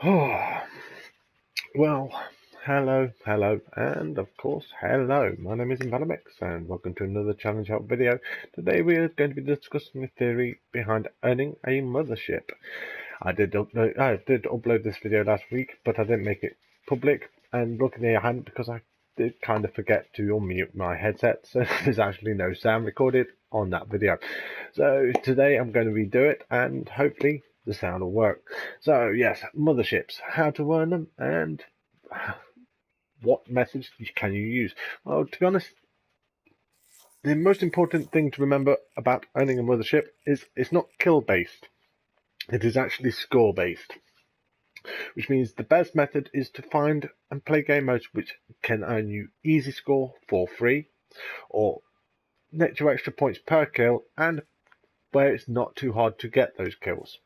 Oh, well, hello, and of course, hello. My name is Mothership, and welcome to another Challenge Help video. Today we are going to be discussing the theory behind earning a mothership. I did upload this video last week, but I didn't make it public, and luckily I hadn't because I did kind of forget to unmute my headset, so there's actually no sound recorded on that video. So today I'm going to redo it, and hopefully the sound will work. So yes, motherships, how to earn them, and what methods can you use? Well, to be honest, the most important thing to remember about earning a mothership is it's not kill based. It is actually score based, which means the best method is to find and play game modes which can earn you easy score for free, or net you extra points per kill, and where it's not too hard to get those kills.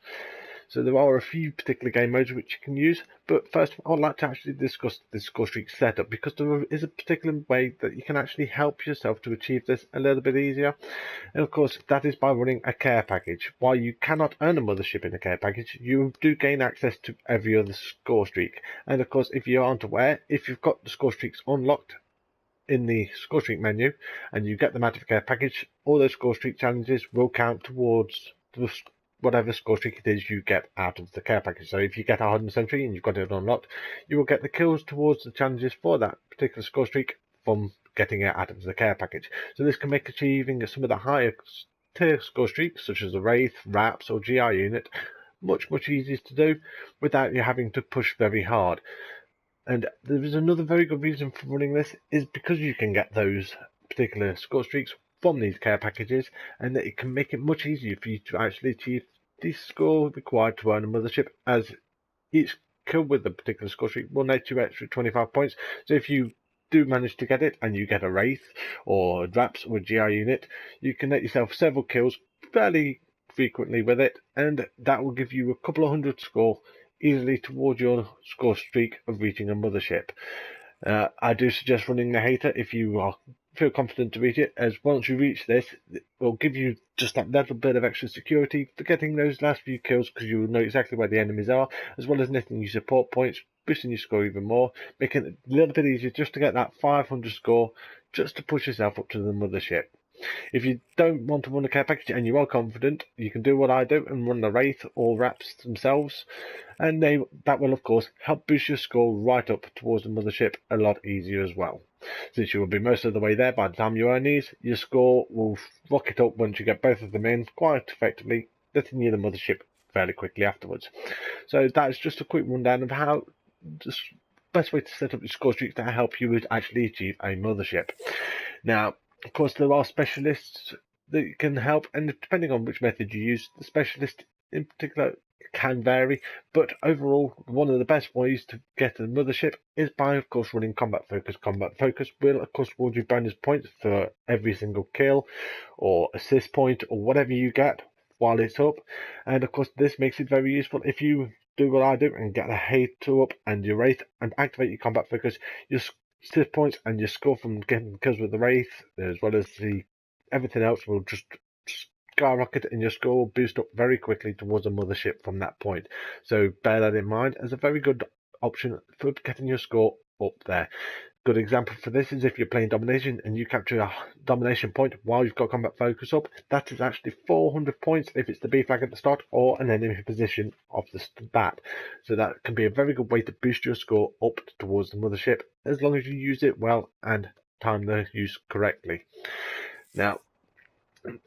So there are a few particular game modes which you can use, but first I would like to actually discuss the Scorestreaks setup, because there is a particular way that you can actually help yourself to achieve this a little bit easier, and of course that is by running a care package. While you cannot earn a mothership in a care package, you do gain access to every other Scorestreak, and of course if you aren't aware, if you've got the Scorestreaks unlocked in the Scorestreak menu and you get them out of a care package, all those Scorestreak challenges will count towards whatever Scorestreak it is you get out of the care package. So if you get a hardened sentry and you've got it unlocked, you will get the kills towards the challenges for that particular Scorestreak from getting it out of the care package. So this can make achieving some of the higher tier Scorestreaks, such as the Wraith, Wraps or GI unit, much easier to do without you having to push very hard. And there is another very good reason for running this, is because you can get those particular Scorestreaks from these care packages, and that it can make it much easier for you to actually achieve the score required to earn a mothership, as each kill with the particular Scorestreak will net you extra 25 points. So if you do manage to get it and you get a Wraith or a Draps or a GI unit, you can net yourself several kills fairly frequently with it, and that will give you a couple of hundred score easily towards your score streak of reaching a mothership. I do suggest running the hater if you feel confident to reach it, as once you reach this, it will give you just that little bit of extra security for getting those last few kills, because you will know exactly where the enemies are, as well as netting you support points, boosting your score even more, making it a little bit easier just to get that 500 score, just to push yourself up to the mothership. If you don't want to run a care package and you are confident, you can do what I do and run the Wraith or Wraps themselves, and that will of course help boost your score right up towards the mothership a lot easier as well. Since you will be most of the way there by the time you earn these, your score will rocket up once you get both of them in quite effectively, letting you the mothership fairly quickly afterwards. So that's just a quick rundown of how the best way to set up your score streaks to help you actually achieve a mothership. Now, of course, there are specialists that can help, and depending on which method you use, the specialist in particular can vary, but overall one of the best ways to get a mothership is by of course running combat focus. Combat focus will of course award you bonus points for every single kill or assist point or whatever you get while it's up, and of course this makes it very useful if you do what I do and get a hater up and your Wraith and activate your combat focus. Your assist points and your score from getting kills with the Wraith, as well as everything else, will just skyrocket, and your score will boost up very quickly towards a mothership from that point. So bear that in mind as a very good option for getting your score up there. Good example for this is if you're playing Domination and you capture a Domination point while you've got combat focus up, that is actually 400 points if it's the B flag at the start or an enemy position off the bat. So that can be a very good way to boost your score up towards the mothership, as long as you use it well and time the use correctly. Now,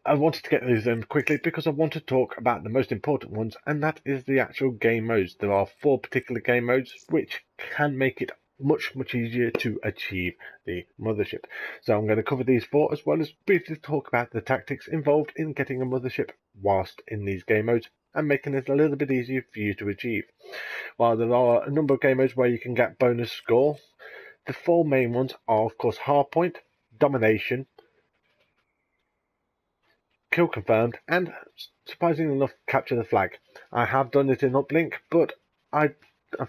I wanted to get those in quickly because I want to talk about the most important ones, and that is the actual game modes. There are 4 particular game modes which can make it much easier to achieve the mothership. So I'm going to cover these 4, as well as briefly talk about the tactics involved in getting a mothership whilst in these game modes and making it a little bit easier for you to achieve. While there are a number of game modes where you can get bonus score, the 4 main ones are of course Hardpoint, Domination, Kill Confirmed, and surprisingly enough, Capture the Flag. I have done it in Uplink, but I've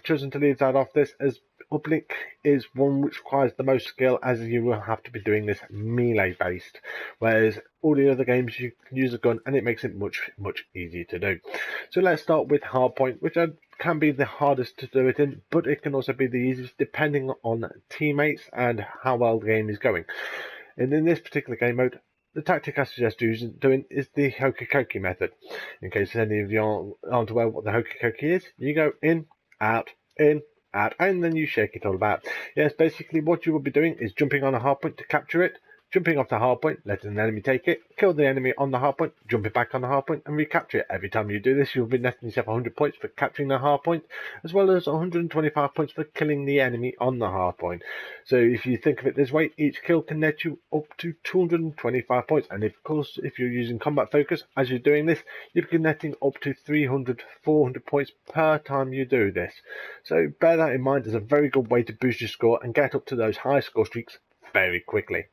chosen to leave that off this, as Uplink is one which requires the most skill, as you will have to be doing this melee based, whereas all the other games you can use a gun and it makes it much easier to do. So let's start with Hardpoint, which I can be the hardest to do it in, but it can also be the easiest depending on teammates and how well the game is going. And in this particular game mode, the tactic I suggest doing is the hokey cokey method. In case any of you aren't aware what the hokey cokey is, you go in, out, and then you shake it all about. Yes, basically what you will be doing is jumping on a hardpoint to capture it, jumping off the hardpoint, letting an enemy take it, kill the enemy on the hardpoint, jumping back on the hardpoint, and recapture it. Every time you do this, you'll be netting yourself 100 points for capturing the hardpoint, as well as 125 points for killing the enemy on the hardpoint. So if you think of it this way, each kill can net you up to 225 points. And of course, if you're using combat focus, as you're doing this, you'll be netting up to 300, 400 points per time you do this. So bear that in mind as a very good way to boost your score and get up to those high score streaks very quickly.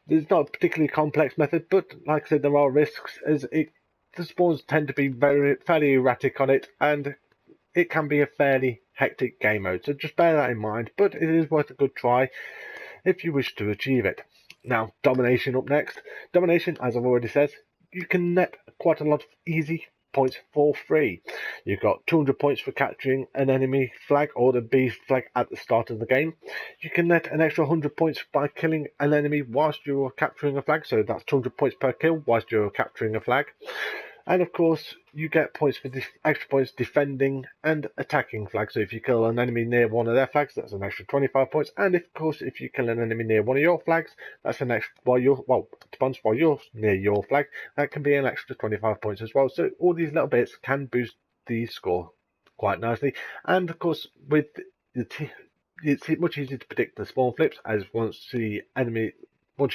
It's not a particularly complex method, but like I said, there are risks, as the spawns tend to be fairly erratic on it, and it can be a fairly hectic game mode. So just bear that in mind, but it is worth a good try if you wish to achieve it. Now, Domination up next. Domination, as I've already said, you can net quite a lot of easy points for free. You've got 200 points for capturing an enemy flag or the B flag at the start of the game. You can net an extra 100 points by killing an enemy whilst you're capturing a flag, so that's 200 points per kill whilst you're capturing a flag. And of course, you get points for extra points defending and attacking flags. So if you kill an enemy near one of their flags, that's an extra 25 points. And of course, if you kill an enemy near one of your flags, that's an extra, while you're near your flag, that can be an extra 25 points as well. So all these little bits can boost the score quite nicely. And of course, with it's much easier to predict the spawn flips, as once you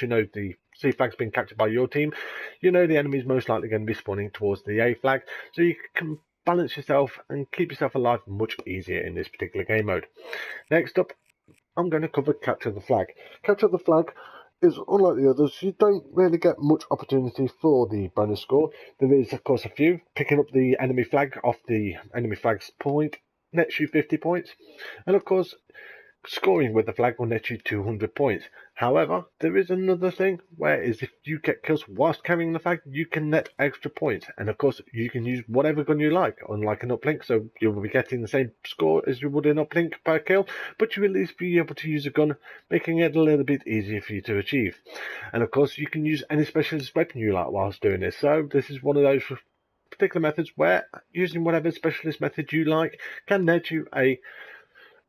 know the C flag's been captured by your team, you know the enemy's most likely going to be spawning towards the A flag, so you can balance yourself and keep yourself alive much easier in this particular game mode. Next up, I'm going to cover Capture the Flag. Capture the Flag is unlike the others. You don't really get much opportunity for the bonus score. There is of course a few. Picking up the enemy flag off the enemy flag's point nets you 50 points, and of course scoring with the flag will net you 200 points. However, there is another thing, whereas if you get kills whilst carrying the flag, you can net extra points. And of course, you can use whatever gun you like, unlike an uplink, so you will be getting the same score as you would in uplink per kill, but you will at least be able to use a gun, making it a little bit easier for you to achieve. And of course, you can use any specialist weapon you like whilst doing this. So this is one of those particular methods where using whatever specialist method you like can net you a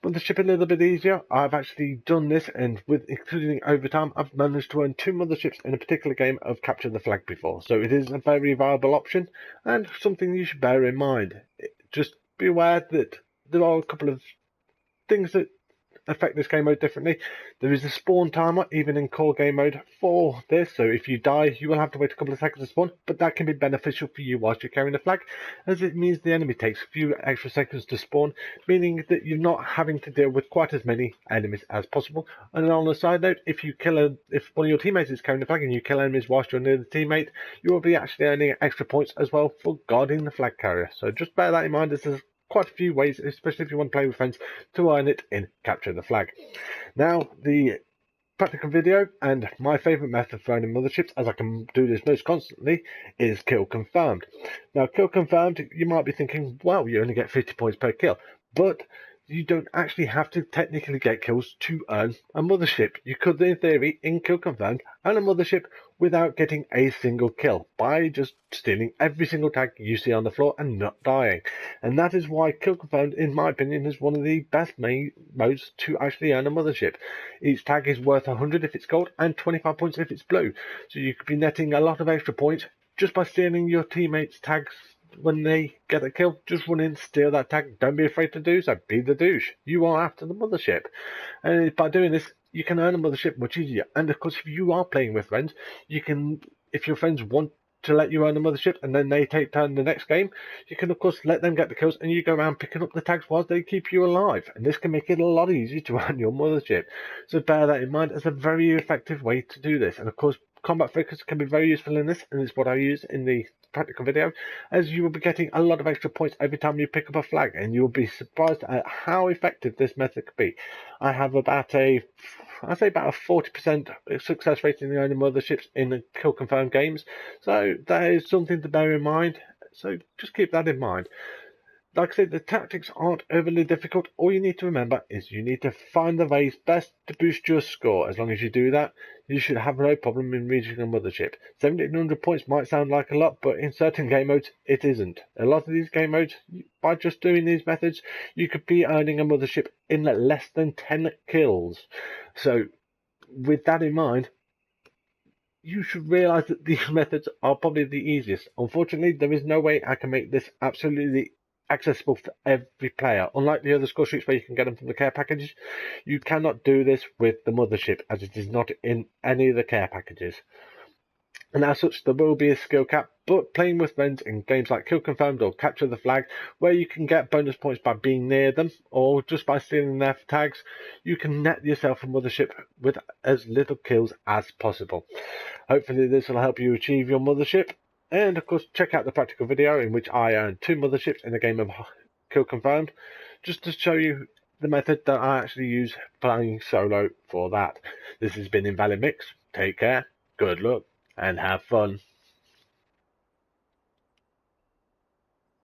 Mothership a little bit easier. I've actually done this, and with including overtime, I've managed to earn 2 Motherships in a particular game of Capture the Flag before. So it is a very viable option and something you should bear in mind. Just be aware that there are a couple of things that affect this game mode differently. There is a spawn timer even in core game mode for this, so if you die you will have to wait a couple of seconds to spawn, but that can be beneficial for you whilst you're carrying the flag, as it means the enemy takes a few extra seconds to spawn, meaning that you're not having to deal with quite as many enemies as possible. And on a side note, if one of your teammates is carrying the flag and you kill enemies whilst you're near the teammate, you will be actually earning extra points as well for guarding the flag carrier. So just bear that in mind, as there's quite a few ways, especially if you want to play with friends, to earn it in Capture the Flag. Now, the practical video and my favourite method for earning Motherships, as I can do this most constantly, is Kill Confirmed. Now, Kill Confirmed, you might be thinking, well, you only get 50 points per kill, but you don't actually have to technically get kills to earn a Mothership. You could, in theory, in Kill Confirmed, earn a Mothership without getting a single kill, by just stealing every single tag you see on the floor and not dying. And that is why Kill Confirmed, in my opinion, is one of the best main modes to actually earn a Mothership. Each tag is worth 100 if it's gold and 25 points if it's blue. So you could be netting a lot of extra points just by stealing your teammates' tags. When they get a kill, just run in, steal that tag. Don't be afraid to do so. Be the douche. You are after the Mothership. And by doing this, you can earn a Mothership much easier. And of course, if you are playing with friends, you can, if your friends want to let you earn a Mothership and then they take turn the next game, you can of course let them get the kills and you go around picking up the tags whilst they keep you alive. And this can make it a lot easier to earn your Mothership. So bear that in mind as a very effective way to do this. And of course, combat focus can be very useful in this, and it's what I use in the practical video, as you will be getting a lot of extra points every time you pick up a flag, and you'll be surprised at how effective this method could be. I have about a 40% success rate in the earning Motherships in the Kill Confirmed games, so that is something to bear in mind. So just keep that in mind. like I said, the tactics aren't overly difficult. All you need to remember is you need to find the ways best to boost your score. As long as you do that, you should have no problem in reaching a mothership. 1700 points might sound like a lot, but in certain game modes, it isn't. A lot of these game modes, by just doing these methods, you could be earning a mothership in less than 10 kills. So, with that in mind, you should realize that these methods are probably the easiest. Unfortunately, there is no way I can make this absolutely accessible for every player. Unlike the other Scorestreaks where you can get them from the care packages, you cannot do this with the mothership, as it is not in any of the care packages. And as such, there will be a skill cap, but playing with friends in games like Kill Confirmed or Capture the Flag, where you can get bonus points by being near them, or just by stealing their tags, you can net yourself a mothership with as little kills as possible. Hopefully this will help you achieve your mothership, and of course check out the practical video in which I earned 2 motherships in a game of Kill Confirmed, just to show you the method that I actually use playing solo for that. This has been Invalid Mix. Take care, good luck, and have fun.